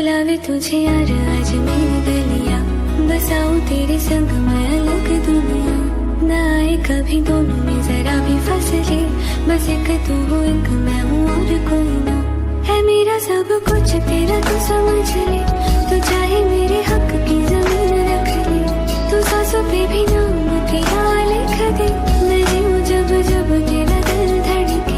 बुलावे तुझे यार आज मेरी गलियां, बसाऊं तेरे संग मैं अलग दुनिया। न आए कभी दोनों में जरा भी फसले, बस एक तू हो एक मैं हूँ और कोई ना। है मेरा सब कुछ तेरा तू समझ ले, तू चाहे मेरे हक की जमीन रख ले। तू सांसों पे भी नाम तेरा लिख दे, मैं जीऊं जब जब तेरा दिल धड़के।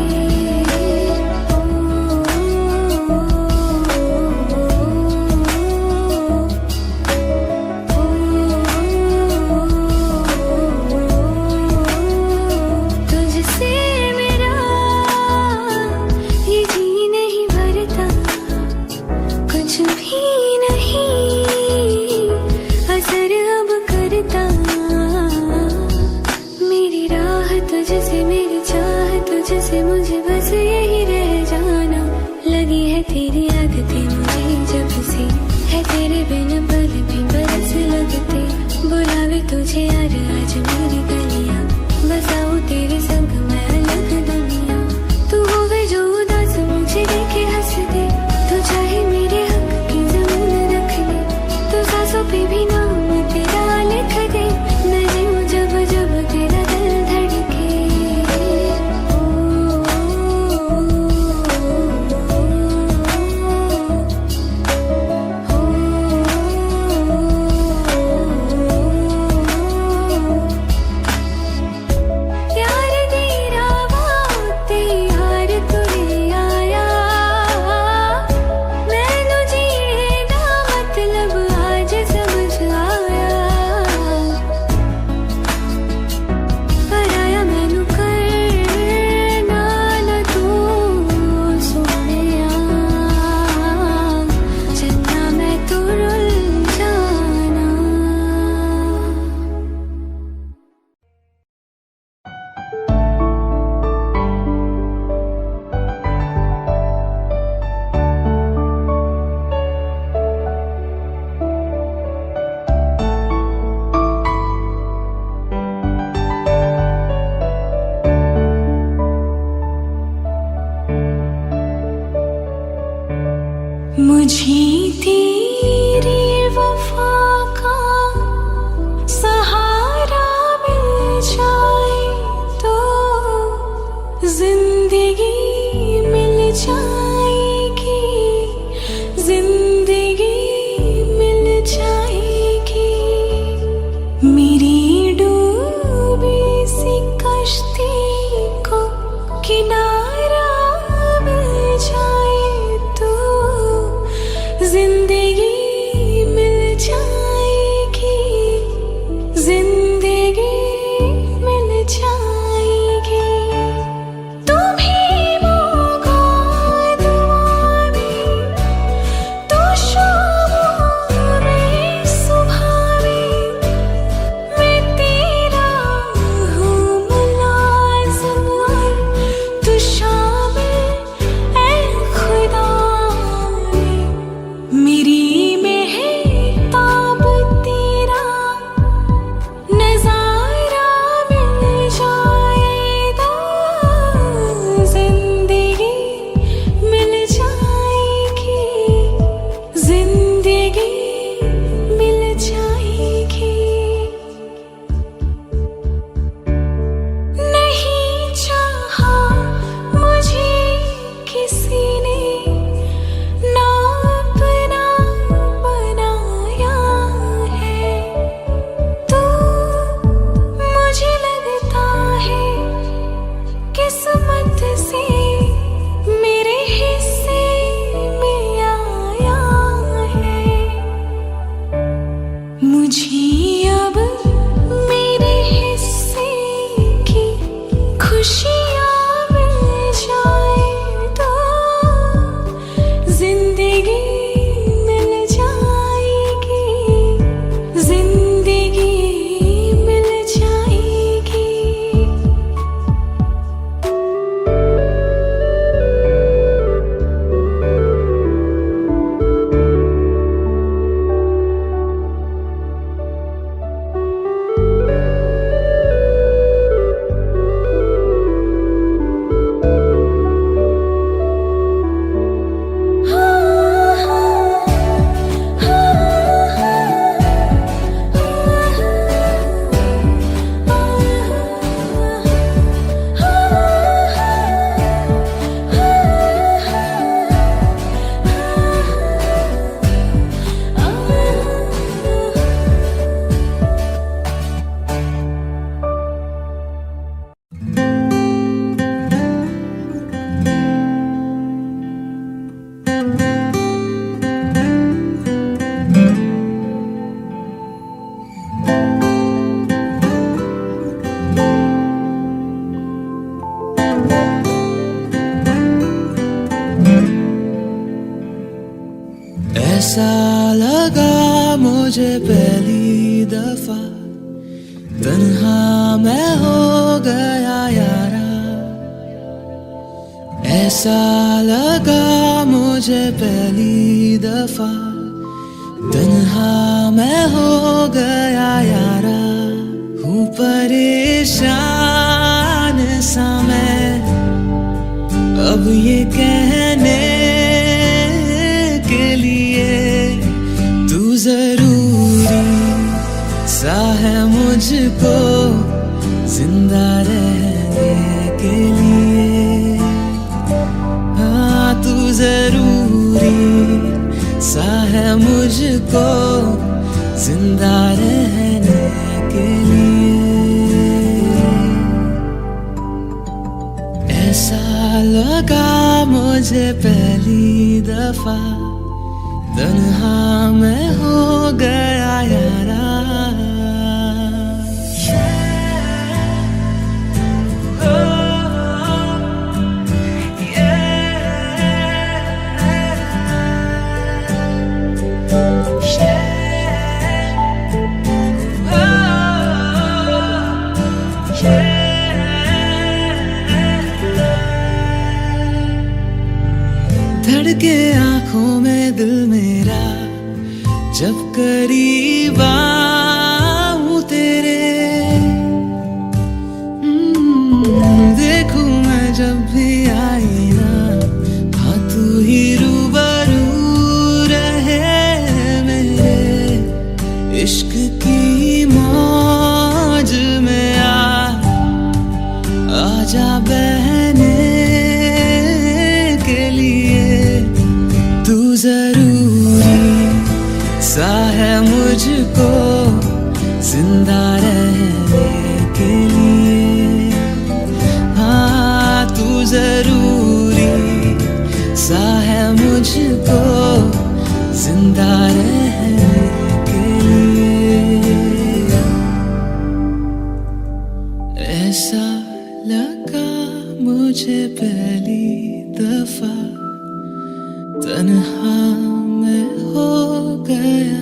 मुझे बस यही रह जाना, लगी है तेरी आदतें मुझे जब से, है तेरे बिन पल भी बरस लगते। बुलावे तुझे यार आज मेरी गलियां, बसाऊं तेरे संग मैं अलग दुनिया। तू होवे जो उदास मुझे देखे हंस दे, तू चाहे मेरे हक की जमीन रख ले। तू सांसों पे भी नाम तेरा लिख दे, मैं जीऊं जब जब तेरा दिल धड़के। मुझे तेरी वफा का सहारा मिल जाए तो जिंदगी मिल जाएगी, जिंदगी मिल जाएगी। मेरी डूबी सी कश्ती को किनारा मिल जाए तो जिंदगी मिल जाएगी, जिंदगी मिल जाएगी। तुम्हें मौका दुआ में, तो शामों में सुबह में, मैं तेरा हूँ मुलाज़िम और तू शामिल ऐ खुदा। मेरी मेहताब तेरा नज़ारा मिल जाए तो जिंदगी मिल जाएगी, जिंदगी मिल जाएगी। नहीं चाहा मुझे किसी ने, ना अपना बनाया है, तो मुझे लगता है किस्मत से मेरे हिस्से में आया है। मुझे अब मेरे हिस्से की खुशियाँ मिल जाए तो जिंदगी मिल जाएगी, जिंदगी मिल जाएगी। मुझे पहली दफा तन्हा मैं हो गया यारा, ऐसा लगा मुझे पहली दफा तन्हा मैं हो गया यारा। हूँ परेशान सा मैं अब ये कहने के लिए, तू जरूरी सा है मुझको जिंदा रहने के लिए। हाँ तू जरूरी सा है मुझको जिंदा रहने के लिए। ऐसा लगा मुझे पहली दफा तन्हा मैं हो गया यारा। धड़के आंखों में दिल मेरा जब करीब आऊं तेरे, देखूं मैं जब भी आई ना, हाँ तू ही रूबरू रहे मेरे इश्क की मौज में। आजा बहने के लिए, तू जरूरी सा है मुझको जिंदा रहने के लिए। हाँ तू जरूरी सा है मुझको जिंदा रहने के लिए। ऐसा लगा मुझे पहली दफा तन्हा मैं हो गया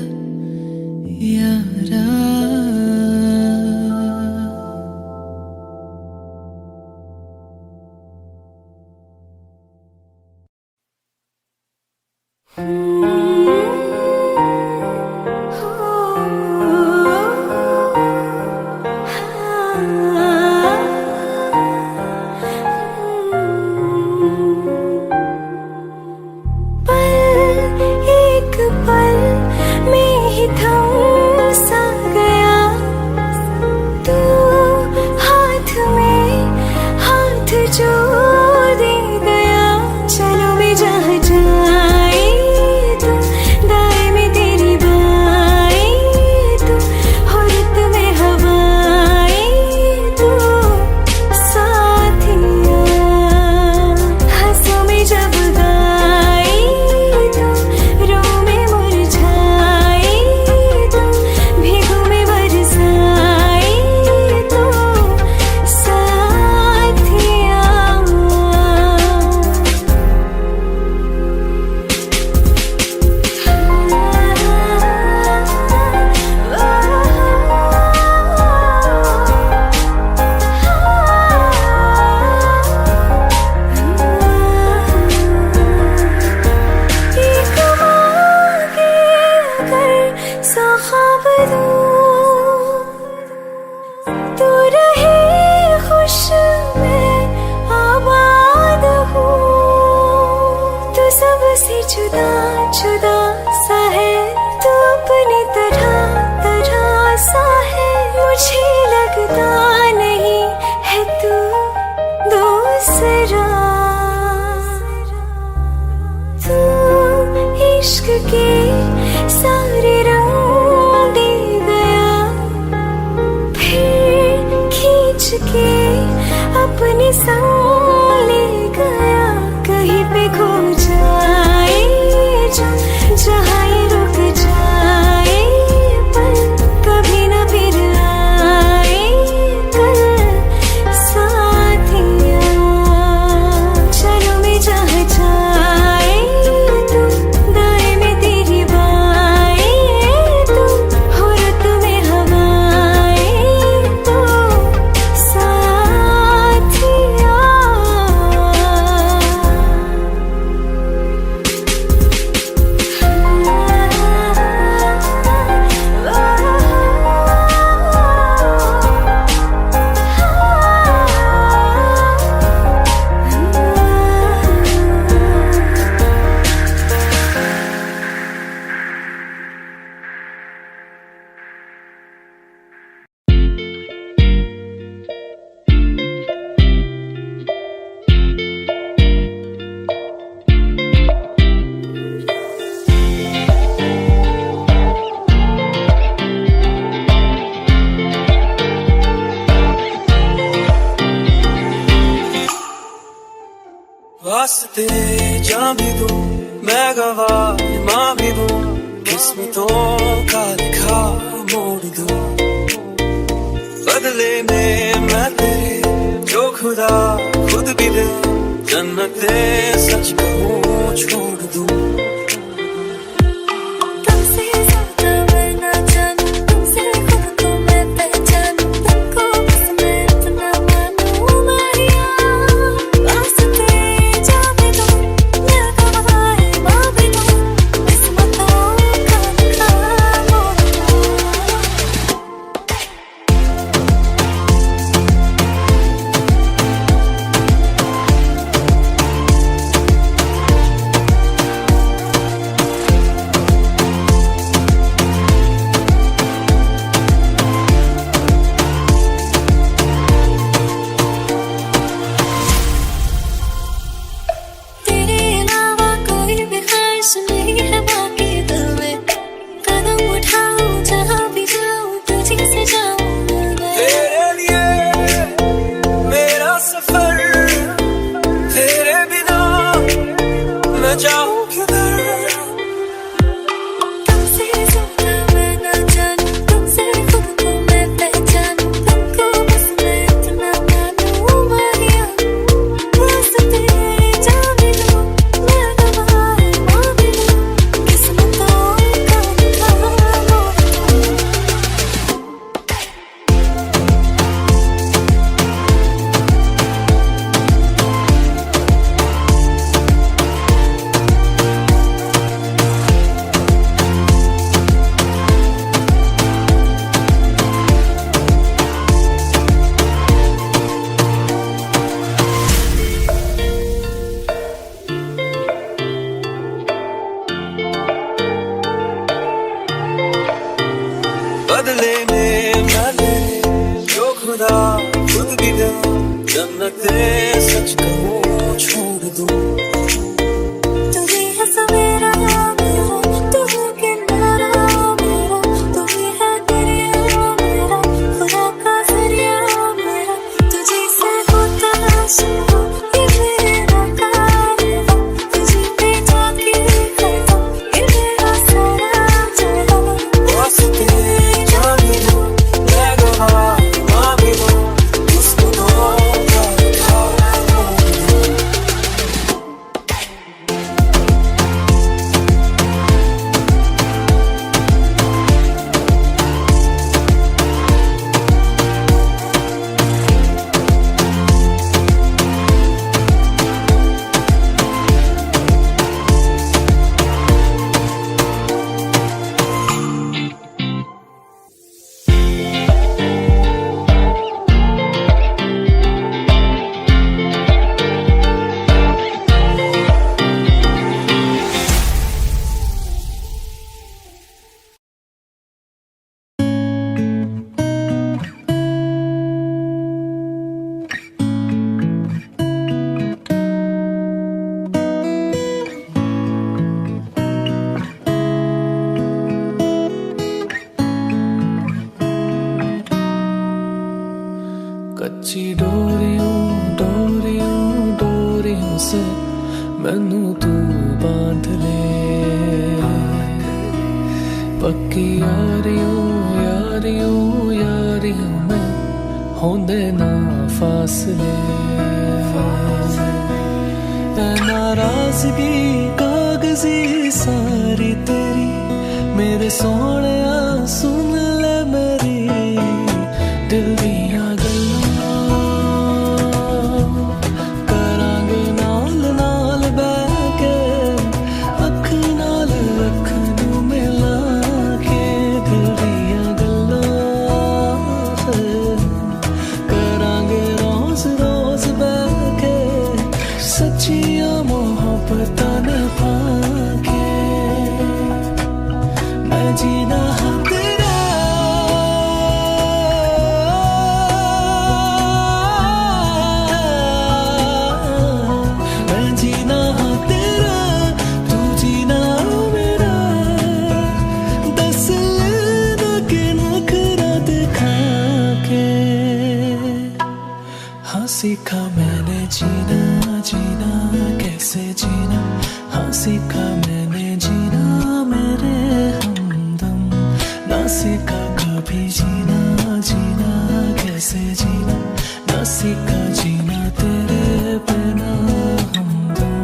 यारा। जुदा जुदा सा है तू अपनी तरह तरह सा है, मुझे लगता नहीं है तू दूसरा। तू इश्क के सारे रंग दे गया, फिर खींच के अपने संग ले गया। कहीं पे खो जाए जहाँ ये रुक जाए, पर कभी न फिर आए वास्ते जान भी दूं, मैं गवाह मां भी दूं, किस्मतों का लिखा मोड़ दूं। बदले में मैं तेरे जो खुदा खुद भी दे, जन्नते सच कहूं छोड़ दूं। तुमसे ज्यादा मैं ना जानूं, तुमसे खुद को मैं पहचानूं, तुमको बस मैं इतना मानूं मारिया। वास्ते जाने दो, मैं गवाह मां भी दूं, किस्मतों का लिखा मोड़ दूं। तेरे अलावा कोई भी ख्वाहिश नहीं है बाकी दिल में, कदम उठाऊं जहाँ भी जाऊं तुझी से जाऊं मैं। तेरे लिए मेरा सफर, तेरे बिना मैं जाऊं किधर। तुमसे ज्यादा मैं ना जानूं, तुमसे खुद को मैं पहचानूं, तुमको बस मैं इतना मानूं मारिया। वास्ते जाने दो, मैं गवाह मां भी दूं, किस्मतों का लिखा मोड़ दूं। बदले में मैं तेरे जो खुदा खुद भी दे, जन्नते सच कहूं छोड़ दूं। तू ही है सवेरा मेरा, तू है किनारा मेरा, तू ही है दरिया मेरा, खुदा का जरिया मेरा। तुझी से होता शुरू ये मेरा कारवां, तुझी पे जाके खड़ा ये मेरा सारा जहां। वास्ते जान भी दूं, मैं गवाह मां भी दूं, किस्मतों का लिखा मोड़ दूं। कच्ची डोरियों डोरियों डोरियों से मैनू तू बांध ले, पक्की यारियों यारियों यारियों में होंदे ना फासले। ऐ नाराजगी कागजी सारी तेरी, मेरे सोहणिया सुन ले मेरी दिल दियां गल्लां, करांगे नाल नाल बैठ के, अख नाल अख नूं मिला के। दिल दियां गल्लां करांगे रोज रोज बैठ के, सच्चियां मोहब्बतां निभा के। मैं जीना हाँ तेरा, मैं जीना हाँ तेरा, तू जीना मेरा। दस लेना के नखरा दिखा के, हाँ सीखा मैंने जीना जीना कैसे। कैसे जीना, हाँ सीखा मैंने जीना मेरे हमदम, ना सीखा कभी जीना, जीना कैसे जीना, ना सीखा जीना तेरे बिना हमदम।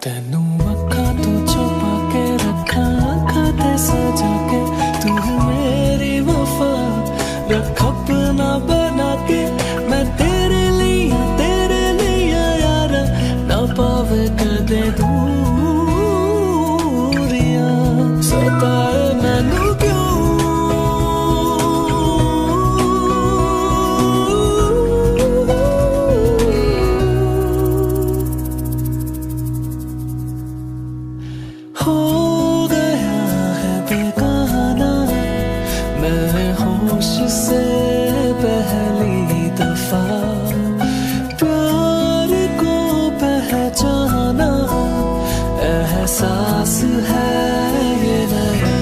तेनू अखा तो छुपा के रखा, अखा ते सजा के तू मेरी वफा रख अपना बना के, मैं तेरे लिए यार ना पावे कदे दूरियां, सताए मैनू क्यों हो गया है बेगाना मैं होश से पहली दफा, प्यार को पहचाना एहसास है ये नया,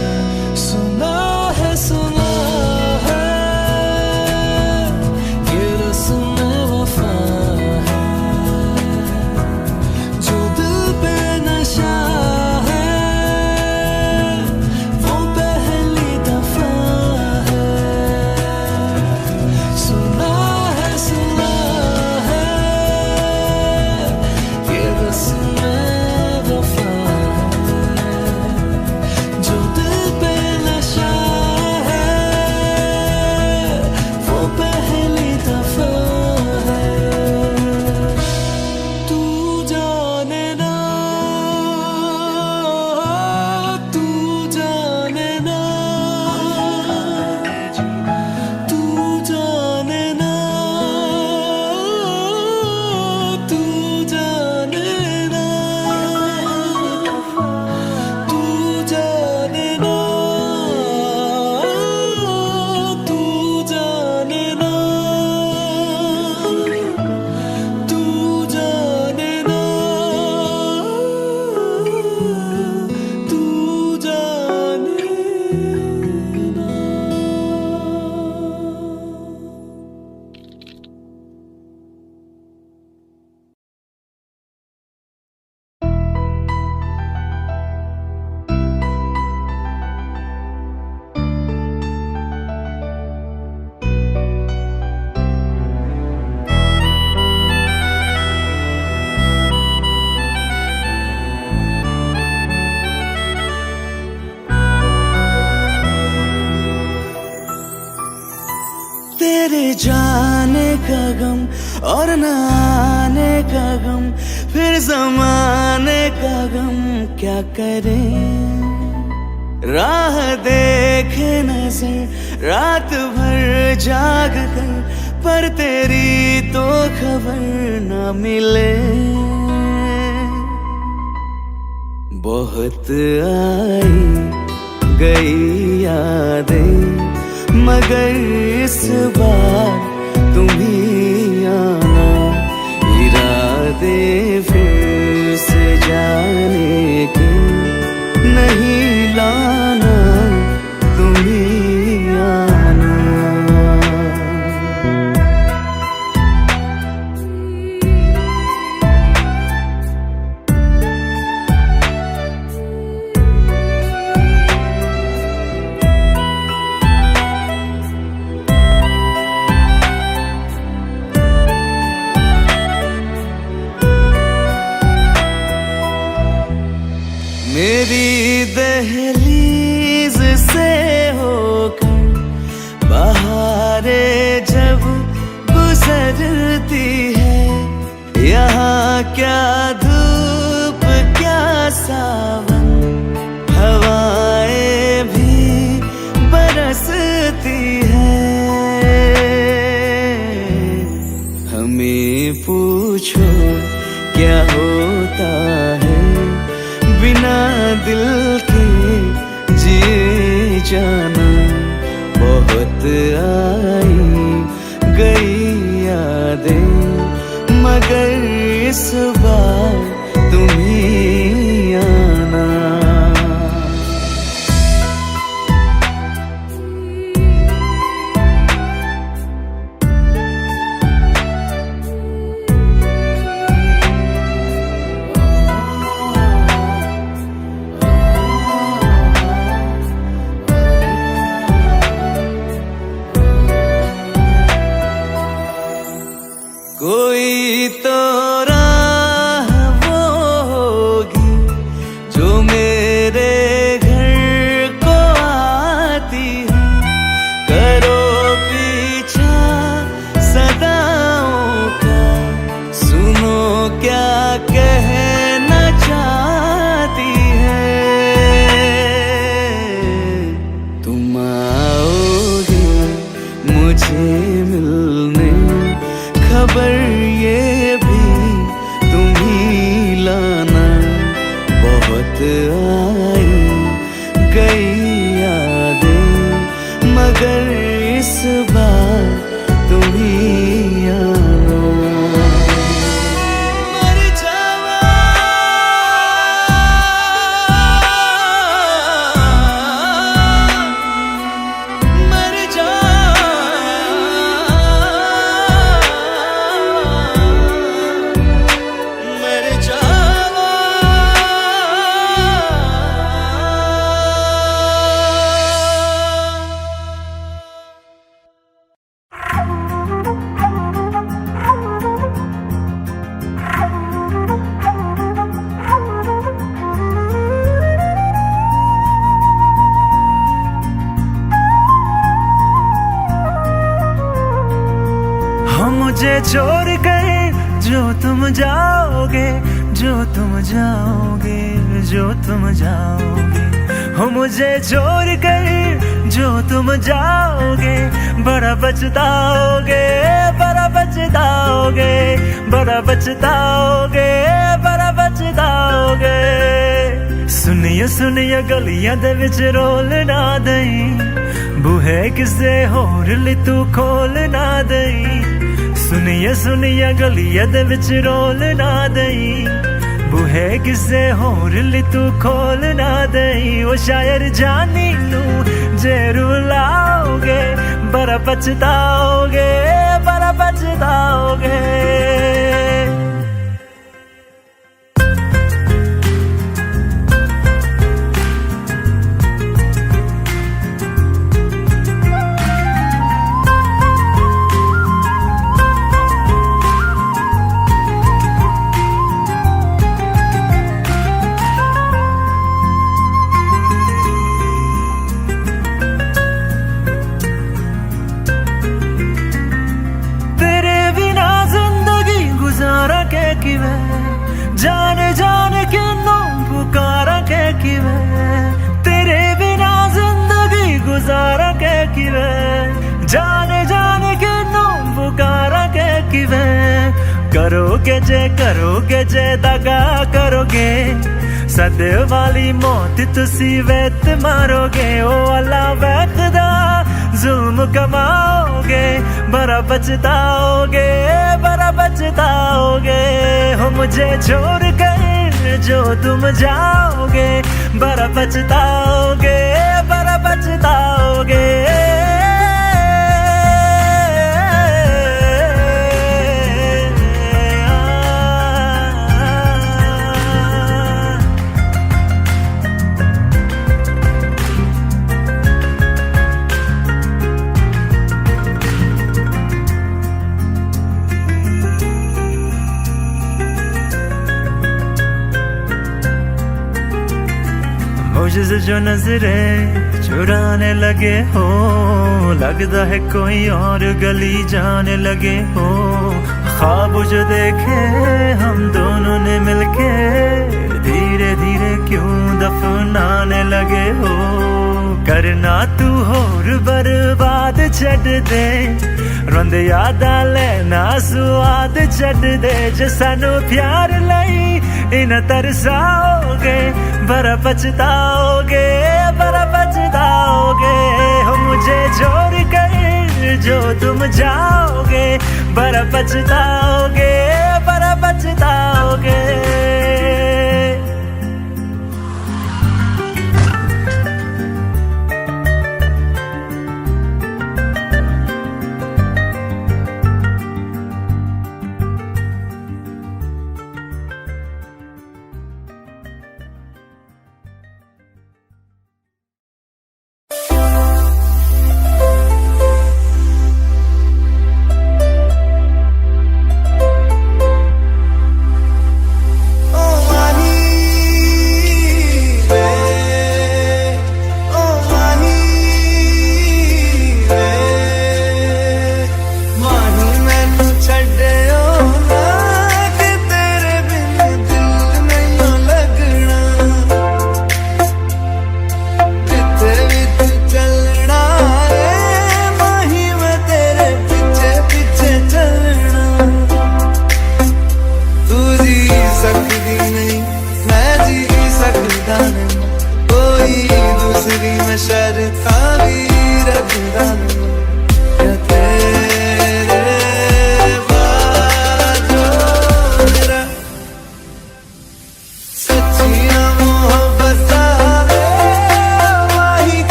सुना है ये रस्म वफा है, जो दिल पे नशा तेरे जाने का गम और न आने का गम, फिर ज़माने का गम क्या करें, राह देखे नजर रात भर जाग कर, पर तेरी तो खबर न मिले, बहुत आई गई यादें मगर इस बार तुम ही आना, इरादे फिर से जाने के नहीं लाना, तुम ही आना। मेरी दहलीज से होकर बहारें जब गुजरती है, यहाँ क्या धूप क्या सावन, हवाएं भी बरसती है, हमें पूछो क्या होता है आई गई यादें, मगर इस बार तुम ही आना। कोई तो राह वो होगी जो मेरे घर को आती है, करो पीछा सदाओं का, सुनो क्या कहना चाहती है। तुम आओगे मुझे मिलने, खबर ये भी तुम ही लाना। बहुत आई गई यादें, मगर इस बार तुम ही आना। मर जावा, मर जावा, मर जावा। हम मुझे छोड़ कर जो तुम जाओगे, जो तुम जाओगे, जो तुम जाओगे। हो मुझे छोड़ कर जो तुम जाओगे, बड़ा पछताओगे, बड़ा पछताओगे, बड़ा पछताओगे, बड़ा पछताओगे। सुनिए सुनिए गलियां दे विच रोल ना दई, बूहे किसे होर ली तू खोल ना दई। सुनिए सुनिए गलियां दे विच रोल ना दई, बूहे किसे होर ली तू खोल ना दई। ओ शायर जानी नू जे रुलाओगे, बड़ा पछताओगे, बड़ा पछताओगे। जाने जाने क्यों पुकारा के किवे, तेरे बिना जिंदगी गुजारा के किवे। जाने जाने क्यों पुकारा के किवे, करोगे जे दगा करोगे, सदे वाली मौत तुसी वेत मारोगे। ओ अल्लाह वैखदा जुल्म कमाओगे, बड़ा पछताओगे, बड़ा पछताओगे। हो मुझे छोड़ कर जो तुम जाओगे, बड़ा पछताओगे, बड़ा पछताओगे। मुझसे जो नजरे चुराने लगे हो, लगता है कोई और गली जाने लगे हो। ख्वाब जो देखे हम दोनों ने मिलके, धीरे धीरे क्यों दफनाने लगे हो। करना तू होर बर्बाद छड़ दे, रोंद यादा लेना स्वाद छड़ दे। जे सानू प्यार लई इन तरसाओगे, बड़ा पछताओगे, बड़ा पछताओगे। हो मुझे छोड़ कर जो तुम जाओगे बड़ा पछताओगे, बड़ा पछताओगे।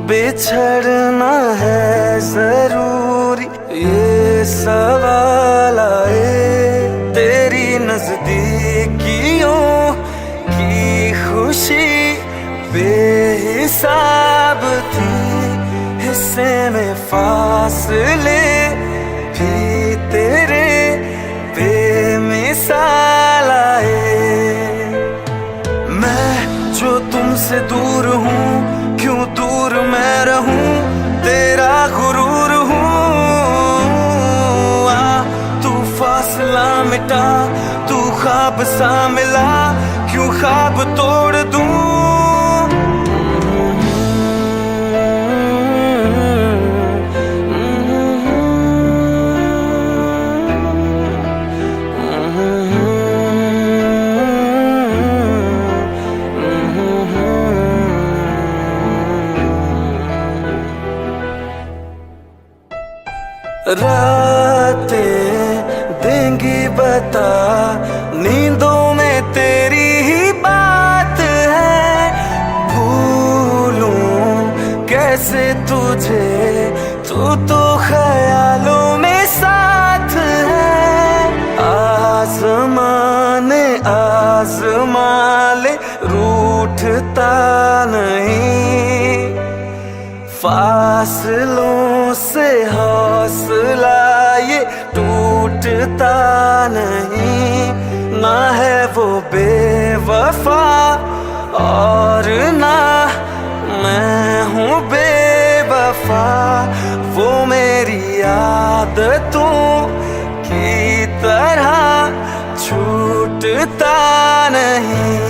बिछड़ना है जरूरी, ये सवाल आए। तेरी नजदीकियों की खुशी बेहिसाब थी, हिस्से में फासले भी तेरे बेमिसाल से दूर हूँ, क्यों दूर मैं रहूं, तेरा गुरूर हूँ। आ तू फासला मिटा, तू ख्वाब सा मिला, क्यों ख्वाब तोड़ दूं। रातें देंगी बता, नींदों में तेरी ही बात है। भूलूं कैसे तुझे, तू तो ख्यालों में साथ है। आसमाने आजमा ले, रूठता नहीं, फासलों से हौसला ये टूटता नहीं। ना है वो बेवफा और ना मैं हूँ बेवफा, वो मेरी आदतों की तरह छूटता नहीं।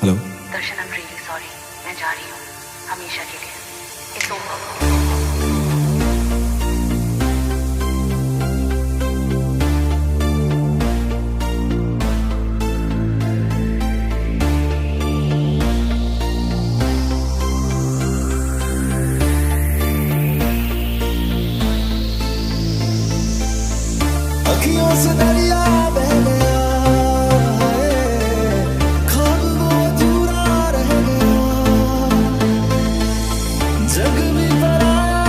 Hello Darshan, I am really sorry, मैं जा रही हूँ हमेशा के लिए। It's over. अखियों से दरिया बह गया, ख्वाब वो अधूरा रह गया। जग भी पराया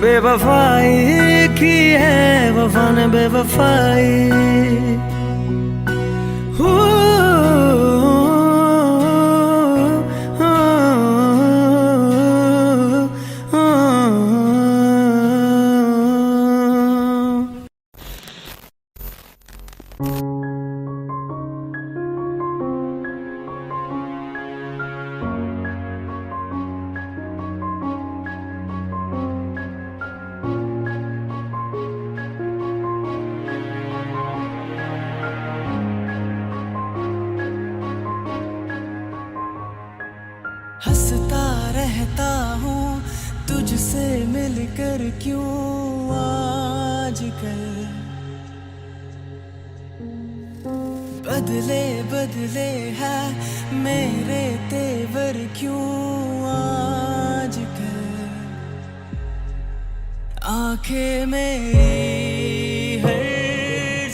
बेवफाई की है वफा ने बेवफाई। हंसता रहता हूँ तुझसे मिलकर क्यों आजकल, बदले बदले है मेरे तेवर क्यों आजकल। आंखें मेरी हर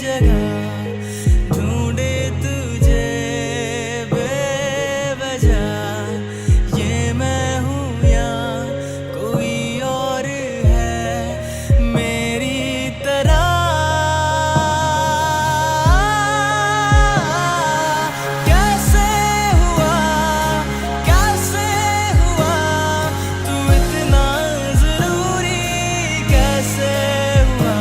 जगह ढूंढे तुझे बेवजह, ये मैं हूँ या कोई और है मेरी तरह। कैसे हुआ तू इतना जरूरी, कैसे हुआ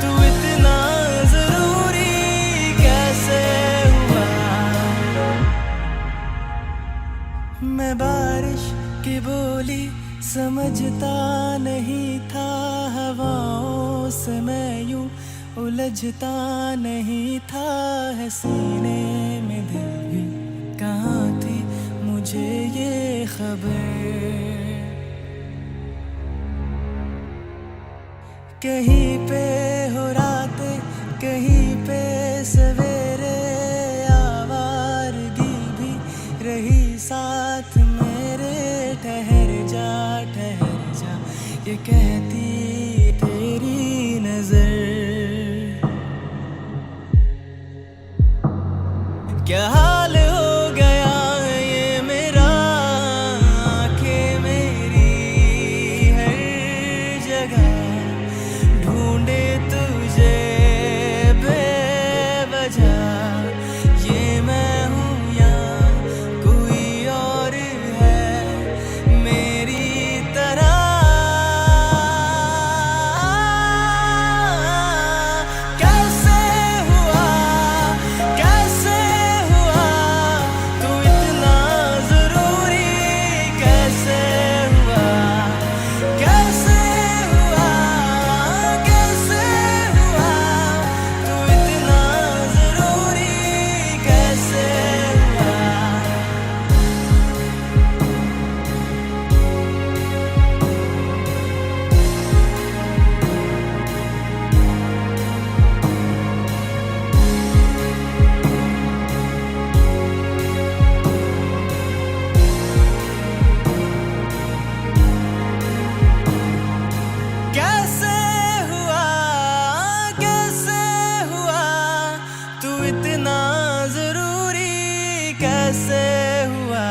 तू इतना जरूरी, कैसे हुआ। मैं बारिश की बोली समझता नहीं था, हवाओं से मैं यूं उलझता नहीं था, है सीने में दिल भी कहाँ थी मुझे ये खबर। कहीं पे हो रातें कहीं पे सवेरे, आवारगी भी रही साथ मेरे। ठहर जा ये कहती तेरी नजर। क्या हाल हो गया ये मेरा, आंखें मेरी हर जगह ढूंढे तुझे बेवजह, ये मैं हूँ या कोई और है मेरी तरह। कैसे हुआ तू इतना जरूरी, कैसे हुआ तू इतना जरूरी, कैसे हुआ। कैसे हुआ तू इतना जरूरी, कैसे हुआ।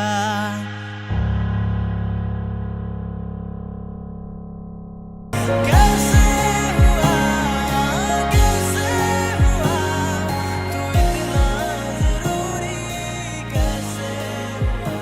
कैसे हुआ तू इतना जरूरी, कैसे हुआ।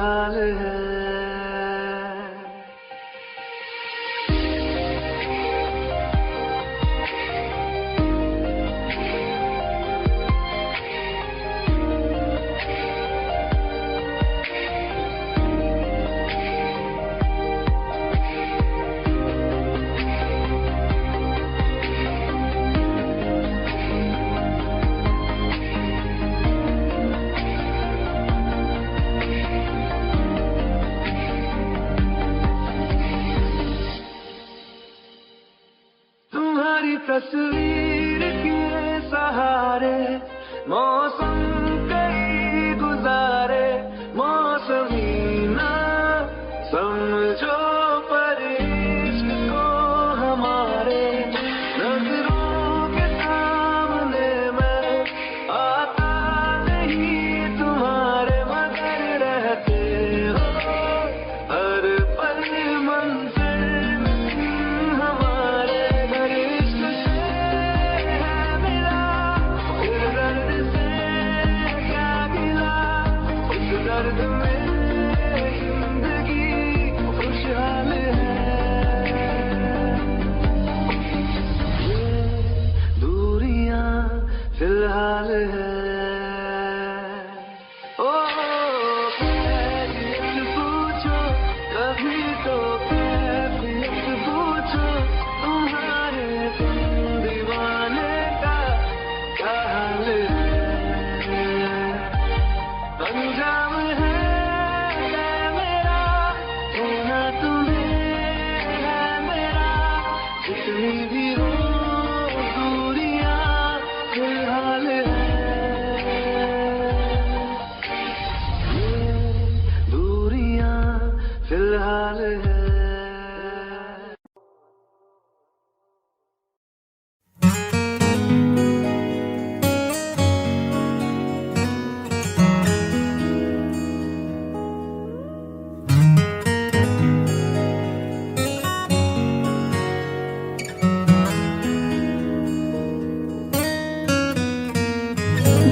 फिलहाल है। तुम्हारी तस्वीर के सहारे मौसम कई गुजारे, मौसमी ना समझो पर इश्क को हमारे, नजरों के सामने मैं आता नहीं तुम्हारे, मगर रहते हो हर पल मंजिल हमारे। दर्द में जिंदगी खुशहाल है, ये दूरियां फिलहाल है। ओ कैफियत पूछो कभी तो कैफियत पूछो, तुम्हारे दीवाने का क्या हाल है। अंजाम है मेरा होना तुम्हें है मेरा, जितनी भी हो दूरियां फिलहाल है, ये दूरियां फिलहाल है।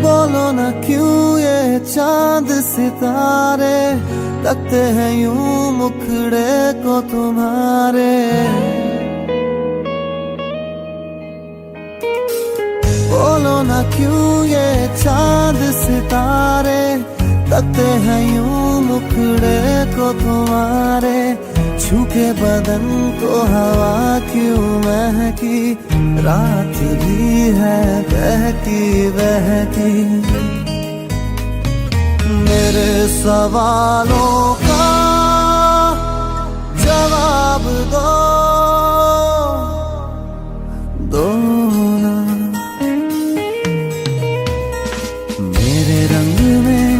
बोलो ना क्यों ये चांद सितारे लगते हैं यूं मुखड़े को तुम्हारे। बोलो ना क्यों ये चांद सितारे लगते हैं यूं मुखड़े को तुम्हारे, छूके बदन को हवा क्यों महकी, रात भी है बहती बहती। मेरे सवालों का जवाब दो ना, मेरे रंग में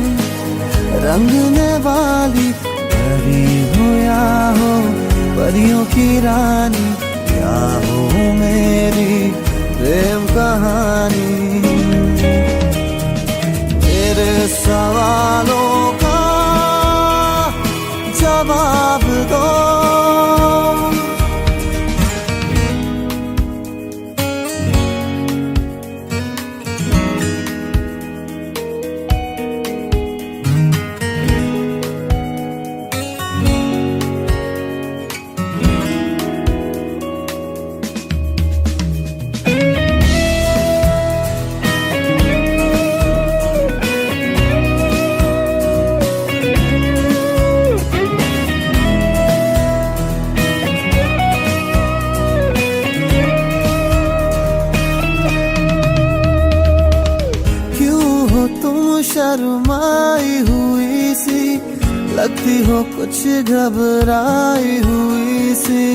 रंगने वाली परी हो या हो परियों की रानी, क्या हो मेरी प्रेम कहानी। मेरे सवालों का जवाब दो। शर्माई हुई सी लगती हो, कुछ घबराई हुई सी।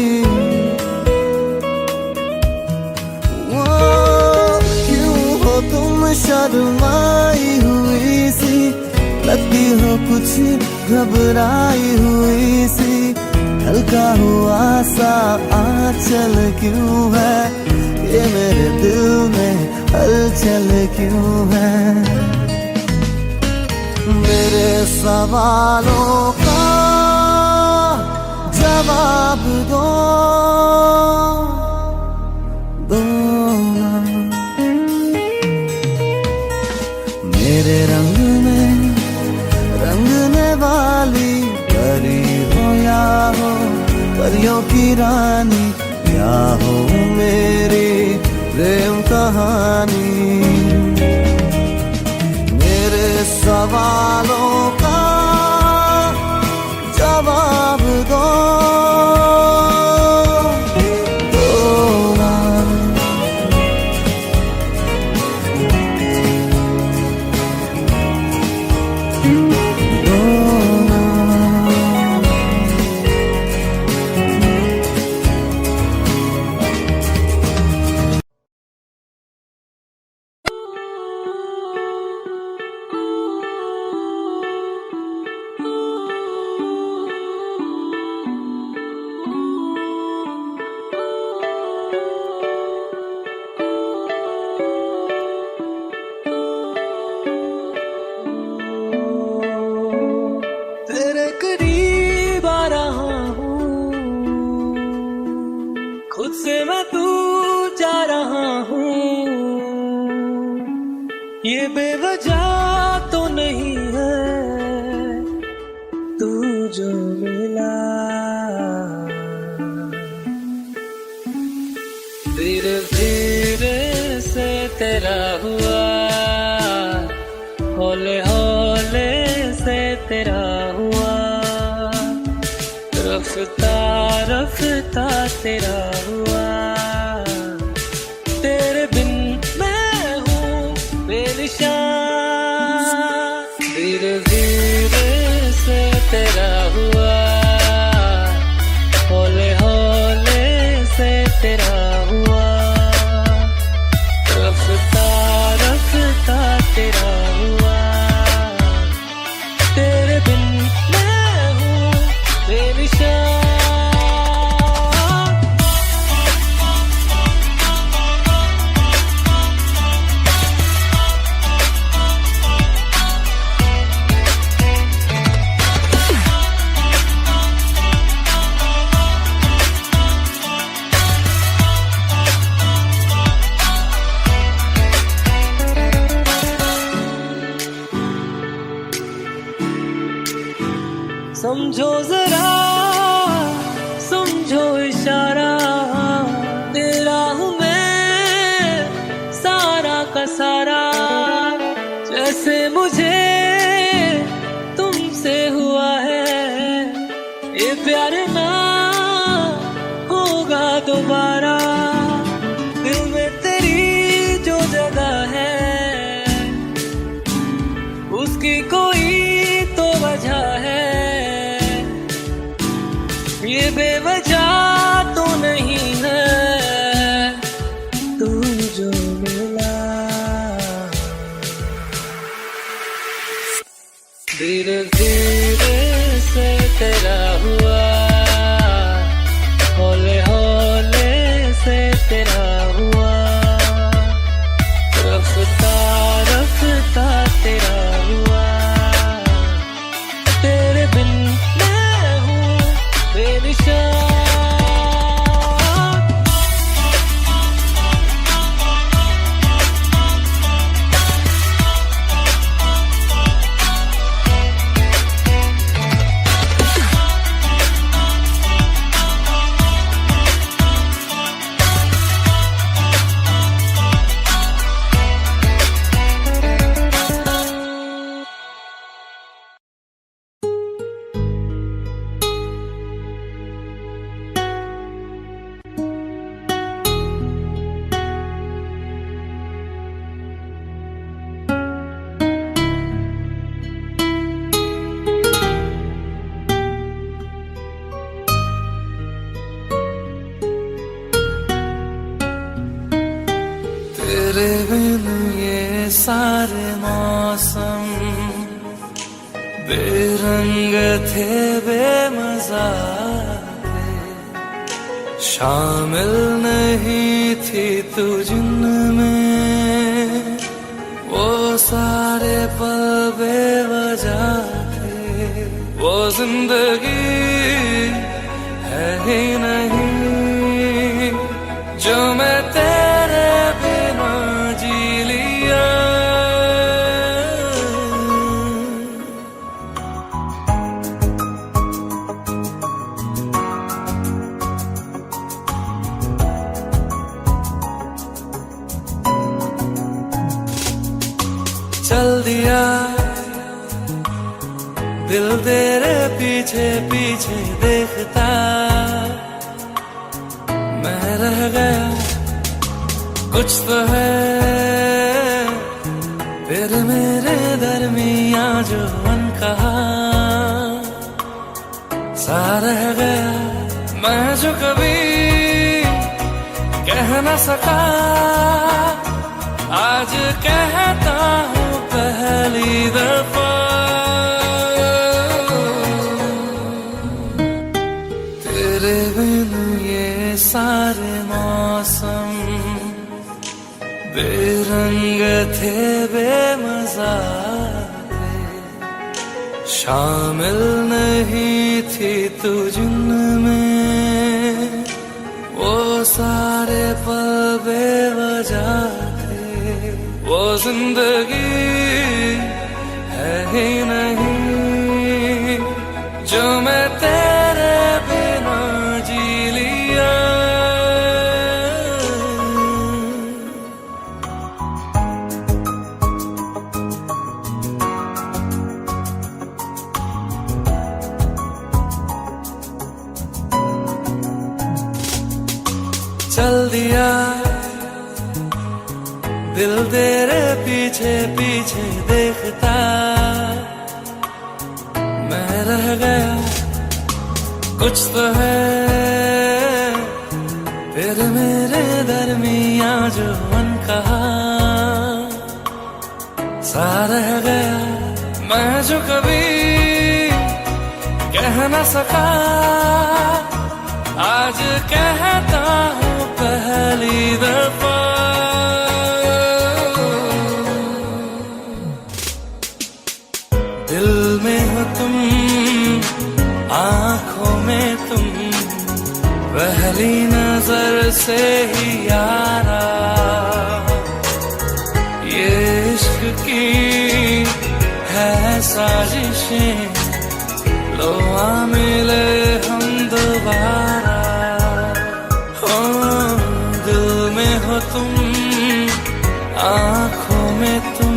क्यों हो तुम शर्माई हुई सी लगती हो, कुछ घबराई हुई सी। हल्का हुआ सा आंचल क्यों है, ये मेरे दिल में हलचल क्यों है। मेरे सवालों का जवाब दो ना, मेरे रंग में रंगने वाले वाली परी हो या हो परियों की रानी, या हो मेरी प्रेम कहानी। मेरे सवालों का जवाब दो, खुद से मैं दूर जा रहा हूँ। ये बेवजह तो नहीं है तू जो मिला, धीरे धीरे से तेरा हुआ, हौले हौले से तेरा हुआ, रफ्ता रफ्ता तेरा हुआ। तेरे बिन मैं हूँ बेनिशान, धीरे धीरे से तेरा हुआ, हौले हौले से तेरा हुआ, रफ्ता रफ्ता तेरा हुआ। तेरे बिन मैं हूँ बेनिशान। समझो जरा समझो इशारा, तेरा हूँ मैं सारा का सारा। जैसे मुझे तुमसे हुआ है ये प्यार ना होगा दोबारा। दिल में तेरी जो जगह है उसकी कोई तो वजह है, ये बेवजह तो नहीं है तू जो मिला। धीरे धीरे से तेरा हुआ, हौले हौले से तेरा हुआ, रफ्ता रफ्ता तेरा हुआ। तेरे बिन मैं हूँ बेनिशान। तेरे बिन ये सारे मौसम बेरंग थे बेमजा थे, शामिल नहीं थी तू जिनमें वो सारे पल बेवजह थे। वो जिंदगी है ही नहीं जो मैं तेरे बिना जी लिया। दिया दिल तेरे पीछे पीछे देखता, मैं रह गया कुछ तो है तेरे मेरे दरमियां जो अनकहा सा रह गया, मैं जो कभी कह न सका आज कहता हूँ पहली दफा। तेरे बिन ये सारे मौसम बेरंग थे बेमजा थे, शामिल नहीं थी तू जिनमें वो सारे पल बेवजह थे, वो जिंदगी है ही नहीं जो मैं तेरे बिना जी लिया। चल दिया दिल तेरे पीछे पीछे देखता, मैं रह गया कुछ तो है तेरे मेरे दरमियां जो अनकहा सा रह गया, मैं जो कभी कह न सका आज कहता हूँ पहली दफा। दिल में हो तुम आंखों में तुम पहली नजर से ही यारा, ये इश्क की है साजिशें लो आ मिले हम दोबारा। दिल में हो तुम आंखों में तुम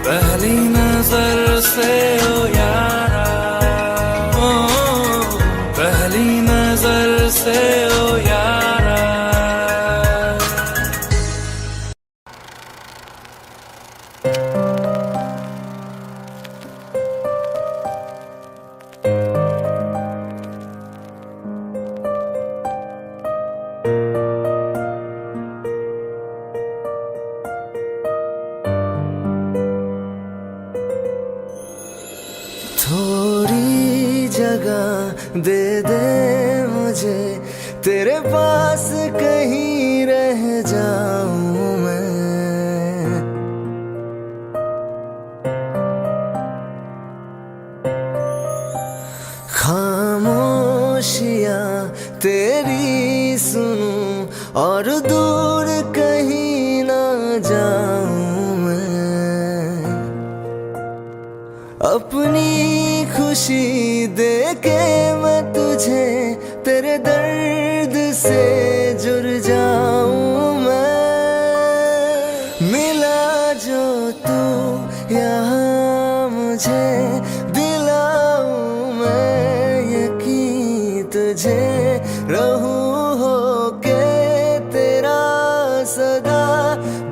पहली नजर से ओ यारा, ओ पहली नजर से ओ यारा। थोड़ी जगह दे दे मुझे तेरे पास कहीं रह जाऊं मैं, खामोशियां तेरी सुनूं और दूर कहीं ना जाऊं मैं, अपनी खुशी दे के मैं तुझे तेरे दर्द से जुड़ जाऊं मैं, मिला जो तू यहाँ मुझे दिलाऊं मैं यकीन तुझे रहूं होके तेरा सदा,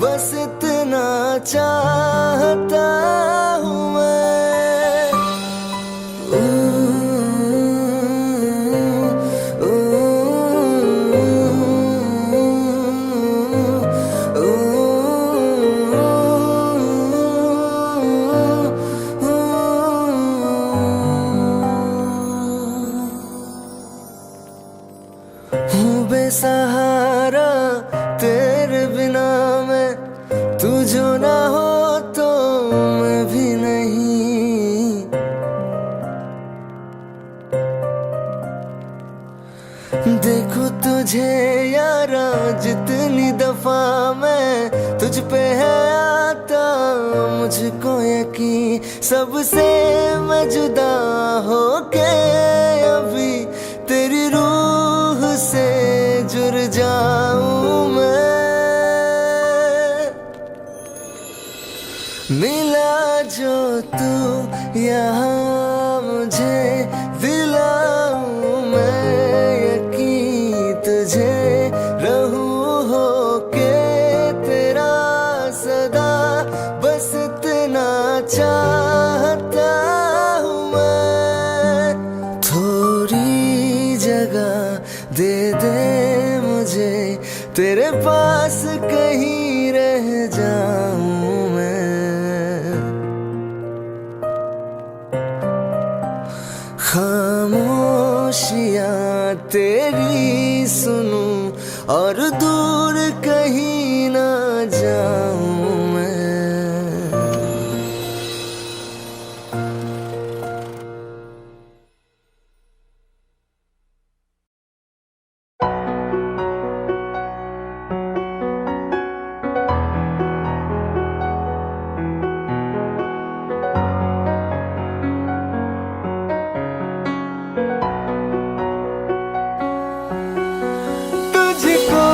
बस इतना चाहता हूँ मैं। हूँ बेसहारा तेरे बिना मैं, तू जो ना हो तो मैं भी नहीं, देखो तुझे यारा जितनी दफा मैं तुझ पे है आता, मुझको यकीन सबसे मैं जुदा होके अभी तेरी रूह से जुड़ जाऊं मैं, मिला तू यहाँ मुझे दिलाऊं मैं यकीन तुझे रहूं हो के तेरा सदा बस इतना चाहता हूँ मैं थोड़ी जगह दे दे मुझे तेरे पास कहीं रह जाऊं मैं खामोशियाँ तेरी सुनूं और दूर कहीं ना जाऊं मैं तुझको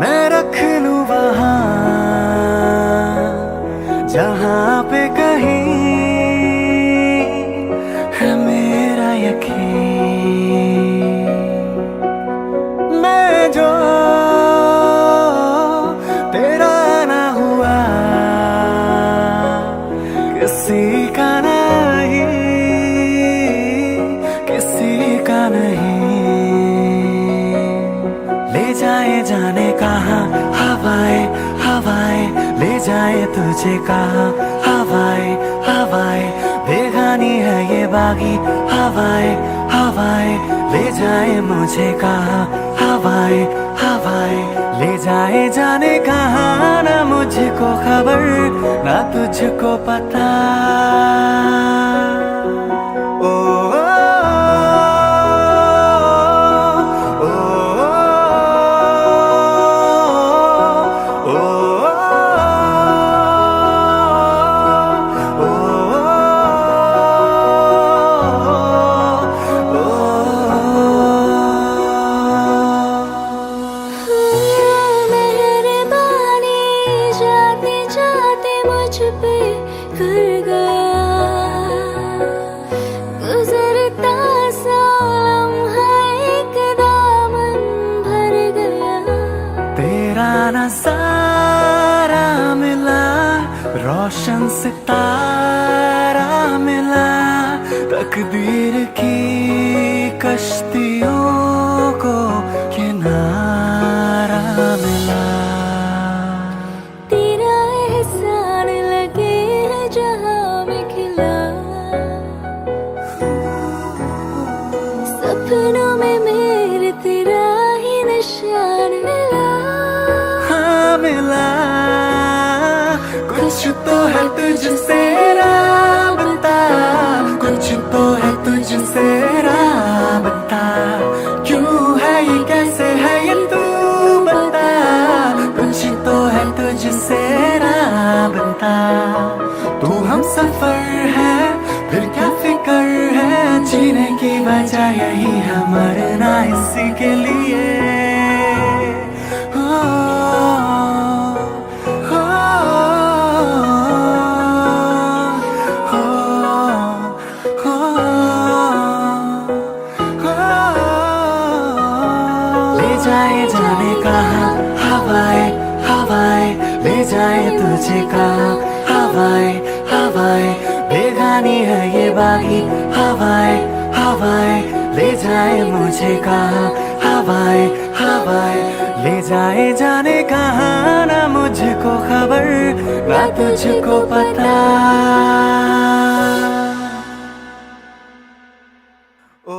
मैं रख लूं वहां जहां पे कहीं है मेरा यकीन मैं जो तेरा ना हुआ किसी का नहीं किसी का नहीं ले जाए जाने कहाँ हवाएं हवाएं ले जाए तुझे कहाँ हवाएं हवाएं बेगानी है ये बागी हवाएं हवाएं ले जाए मुझे कहाँ हवाएं हवाएं ले जाए जाने कहाँ ना मुझको खबर ना तुझको पता ओ, मेहरबानी जाते जाते मुझ पे कर गया गुजरता सा लम्हा एक दामन भर गया तेरा नजारा मिला रोशन सितारा मिला तकदीर की कश्तियों को किनारा मिला तेरा एहसान लगे जहाँ में खिला सपनों में मेरे तेरा ही निशान मिला हाँ मिला कुछ तो है तुझसे राबता कुछ तो है तुझसे राबता क्यों है ये कैसे है ये तू बता कुछ तो है तुझसे राबता तू हम सफर है फिर क्या फिक्र है जीने की वजह यही है मरना इसी के लिए ले जाए जाने कहाँ हवाएं हवाएं ले जाए तुझे कहाँ हवाएं हवाएं बेगानी है ये बागी हवाएं हवाएं ले जाए मुझे कहाँ हवाएं हवाएं ले जाए जाने कहाँ ना मुझको खबर ना तुझको पता ओ,